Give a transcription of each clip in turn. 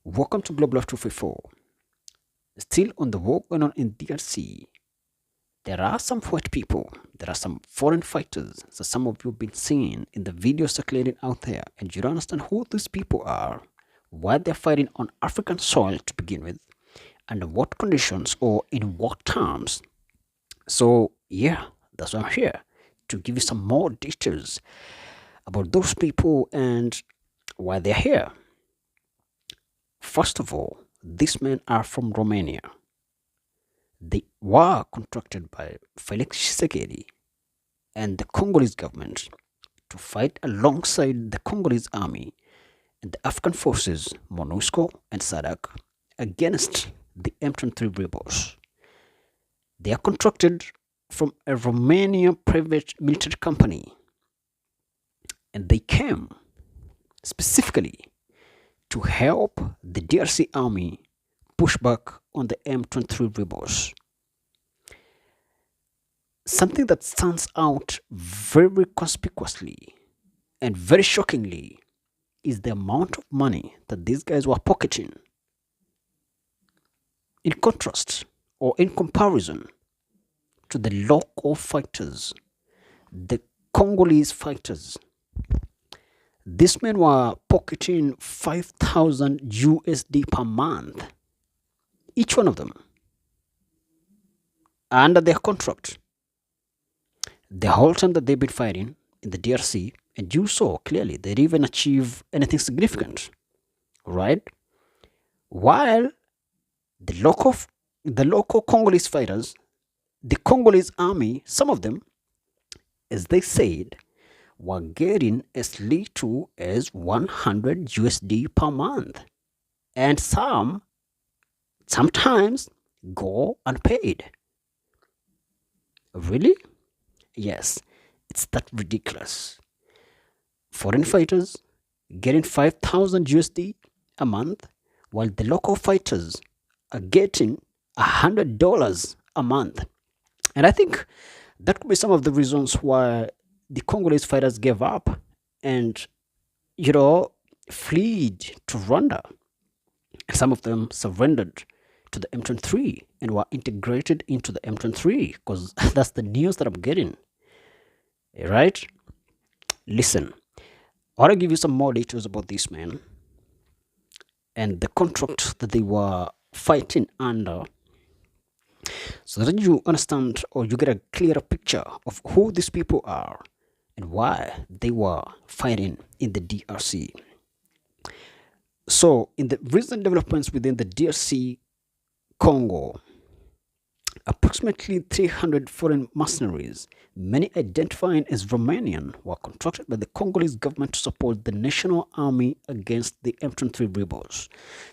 Welcome to Global of 254. Still on the war going on in DRC, there are some white people, there are some foreign fighters that some of you have been seeing in the videos circulating out there, and you don't understand who these people are, why they're fighting on African soil to begin with, and what conditions or in what terms. So, yeah, that's why I'm here to give you some more details about those people and why they're here. First of all, these men are from Romania. They were contracted by Felix Tshisekedi and the Congolese government to fight alongside the Congolese army and the African forces, MONUSCO and SADC, against the M23 rebels. They are contracted from a Romanian private military company, and they came specifically to help the DRC army push back on the M23 rebels. Something that stands out very conspicuously and very shockingly is the amount of money that these guys were pocketing. In contrast or in comparison to the local fighters, the Congolese fighters, these men were pocketing 5,000 USD per month, each one of them, under their contract. The whole time that they've been fighting in the DRC, and you saw clearly they didn't even achieve anything significant, right? While the local Congolese fighters, the Congolese army, some of them, as they said, were getting as little as 100 USD per month, and sometimes go unpaid. Really? Yes, it's that ridiculous. Foreign fighters getting 5,000 USD a month, while the local fighters are getting $100 a month. And I think that could be some of the reasons why the Congolese fighters gave up and, you know, fled to Rwanda. Some of them surrendered to the M23 and were integrated into the M23 because that's the news that I'm getting. Right? Listen, I want to give you some more details about this man and the contract that they were fighting under so that you understand or you get a clearer picture of who these people are and why they were fighting in the DRC. So, in the recent developments within the DRC Congo, approximately 300 foreign mercenaries, many identifying as Romanian, were contracted by the Congolese government to support the national army against the M23 rebels.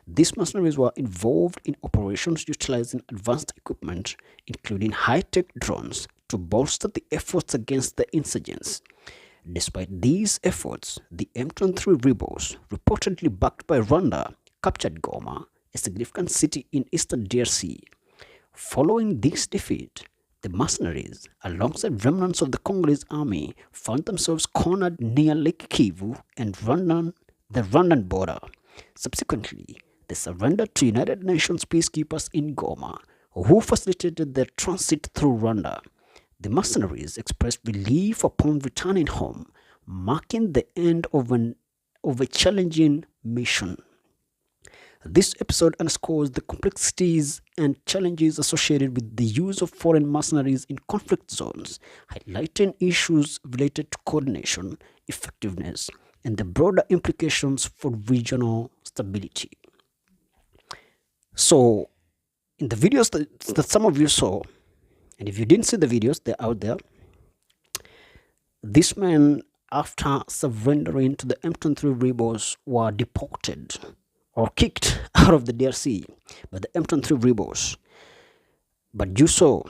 These mercenaries were involved in operations utilizing advanced equipment, including high-tech drones, to bolster the efforts against the insurgents. Despite these efforts, the M23 rebels, reportedly backed by Rwanda, captured Goma, a significant city in eastern DRC. Following this defeat, the mercenaries, alongside remnants of the Congolese army, found themselves cornered near Lake Kivu and the Rwandan border. Subsequently, they surrendered to United Nations peacekeepers in Goma, who facilitated their transit through Rwanda. The mercenaries expressed relief upon returning home, marking the end of a challenging mission. This episode underscores the complexities and challenges associated with the use of foreign mercenaries in conflict zones, highlighting issues related to coordination, effectiveness, and the broader implications for regional stability. So, in the videos that some of you saw, and if you didn't see the videos, they're out there. These men, after surrendering to the M23 rebels, were deported or kicked out of the DRC by the M23 rebels. But you saw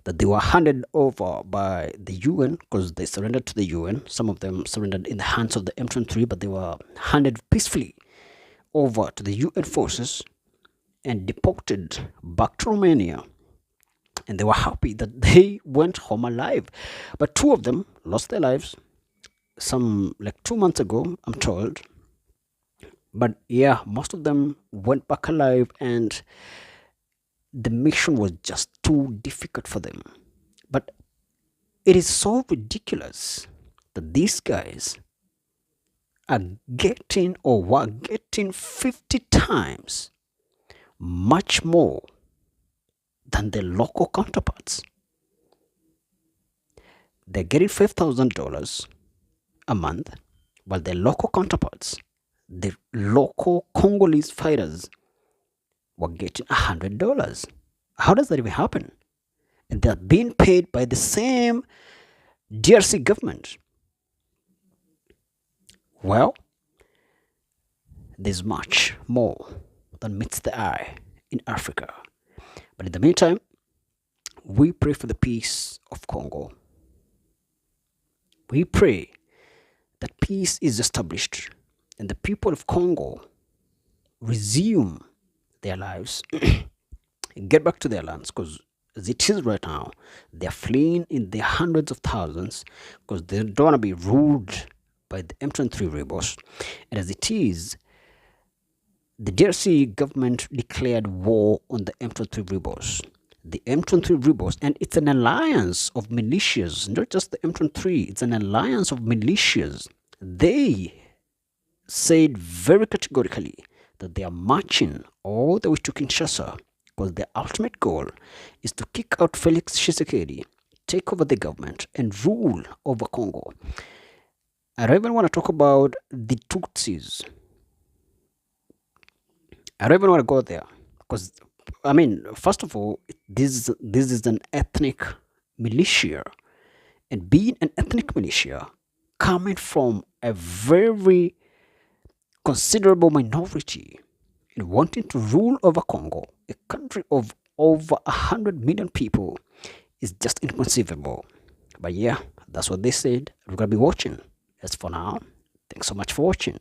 that they were handed over by the UN because they surrendered to the UN. Some of them surrendered in the hands of the M23, but they were handed peacefully over to the UN forces and deported back to Romania. And they were happy that they went home alive. But two of them lost their lives some like 2 months ago, I'm told. But yeah, most of them went back alive, and the mission was just too difficult for them. But it is so ridiculous that these guys are getting or were getting 50 times much more than their local counterparts. They're getting $5,000 a month, while their local counterparts, the local Congolese fighters, were getting $100. How does that even happen? And they're being paid by the same DRC government. Well, there's much more than meets the eye in Africa. But in the meantime, we pray for the peace of Congo. We pray that peace is established and the people of Congo resume their lives, get back to their lands, because as it is right now, they're fleeing in their hundreds of thousands because they don't want to be ruled by the M23 rebels. And as it is, the DRC government declared war on the M23 rebels. The M23 rebels, and it's an alliance of militias, not just the M23, it's an alliance of militias. They said very categorically that they are marching all the way to Kinshasa because their ultimate goal is to kick out Felix Tshisekedi, take over the government, and rule over Congo. I don't even want to talk about the Tutsis. I don't even want to go there because, I mean, first of all, this is an ethnic militia, and being an ethnic militia coming from a very considerable minority in wanting to rule over Congo, a country of over 100 million people, is just inconceivable. But yeah, that's what they said. We're gonna be watching. As for now, thanks so much for watching.